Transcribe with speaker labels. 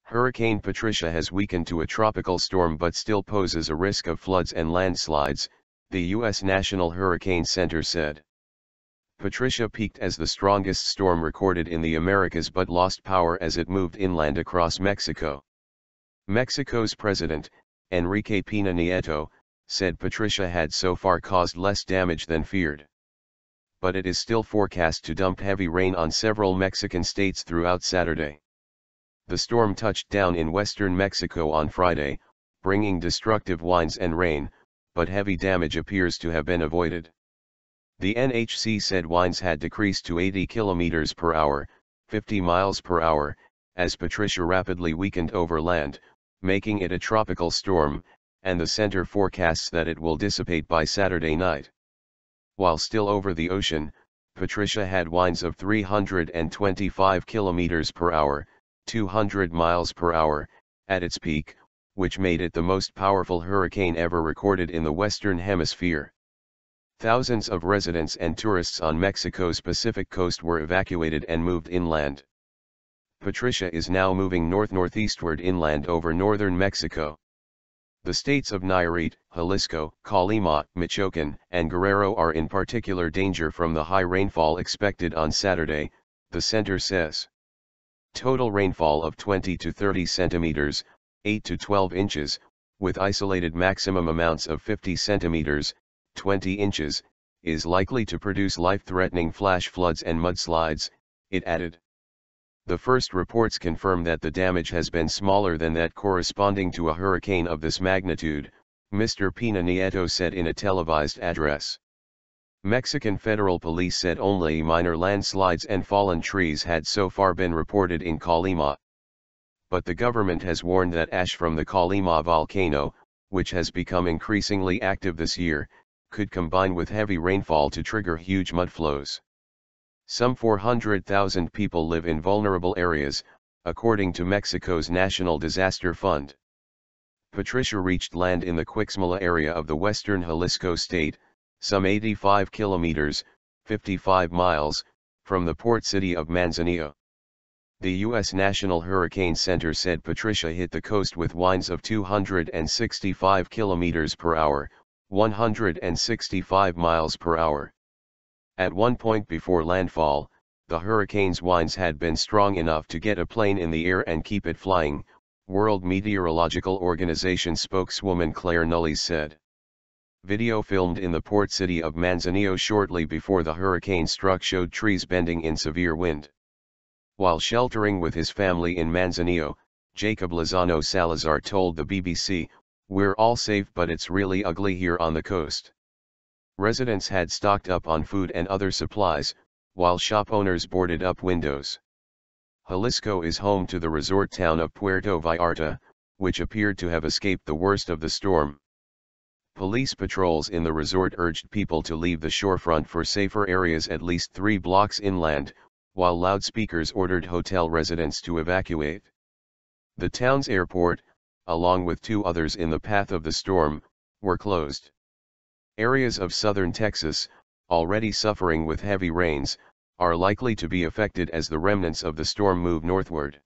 Speaker 1: Hurricane Patricia has weakened to a tropical storm but still poses a risk of floods and landslides, the U.S. National Hurricane Center said. Patricia peaked as the strongest storm recorded in the Americas but lost power as it moved inland across Mexico. Mexico's president, Enrique Pena Nieto, said Patricia had so far caused less damage than feared. But it is still forecast to dump heavy rain on several Mexican states throughout Saturday. The storm touched down in western Mexico on Friday, bringing destructive winds and rain, but heavy damage appears to have been avoided. The NHC said winds had decreased to 80 km per hour, 50 miles per hour, as Patricia rapidly weakened over land, making it a tropical storm, and the center forecasts that it will dissipate by Saturday night. While still over the ocean, Patricia had winds of 325 km per hour, 200 miles per hour, at its peak, which made it the most powerful hurricane ever recorded in the Western Hemisphere. Thousands of residents and tourists on Mexico's Pacific coast were evacuated and moved inland. Patricia is now moving north-northeastward inland over northern Mexico. The states of Nayarit, Jalisco, Colima, Michoacán, and Guerrero are in particular danger from the high rainfall expected on Saturday, the center says. Total rainfall of 20 to 30 centimeters, 8 to 12 inches, with isolated maximum amounts of 50 centimeters, 20 inches, is likely to produce life-threatening flash floods and mudslides, it added. The first reports confirm that the damage has been smaller than that corresponding to a hurricane of this magnitude, Mr. Pena Nieto said in a televised address. Mexican federal police said only minor landslides and fallen trees had so far been reported in Colima. But the government has warned that ash from the Colima volcano, which has become increasingly active this year, could combine with heavy rainfall to trigger huge mudflows. Some 400,000 people live in vulnerable areas, according to Mexico's National Disaster Fund. Patricia reached land in the Quixmala area of the western Jalisco state, some 85 kilometers, 55 miles, from the port city of Manzanillo. The U.S. National Hurricane Center said Patricia hit the coast with winds of 265 kilometers per hour, 165 miles per hour. At one point before landfall, the hurricane's winds had been strong enough to get a plane in the air and keep it flying, World Meteorological Organization spokeswoman Claire Nulles said. Video filmed in the port city of Manzanillo shortly before the hurricane struck showed trees bending in severe wind. While sheltering with his family in Manzanillo, Jacob Lozano Salazar told the BBC, "We're all safe but it's really ugly here on the coast." Residents had stocked up on food and other supplies, while shop owners boarded up windows. Jalisco is home to the resort town of Puerto Vallarta, which appeared to have escaped the worst of the storm. Police patrols in the resort urged people to leave the shorefront for safer areas at least 3 blocks inland, while loudspeakers ordered hotel residents to evacuate. The town's airport, along with 2 others in the path of the storm, were closed. Areas of southern Texas, already suffering with heavy rains, are likely to be affected as the remnants of the storm move northward.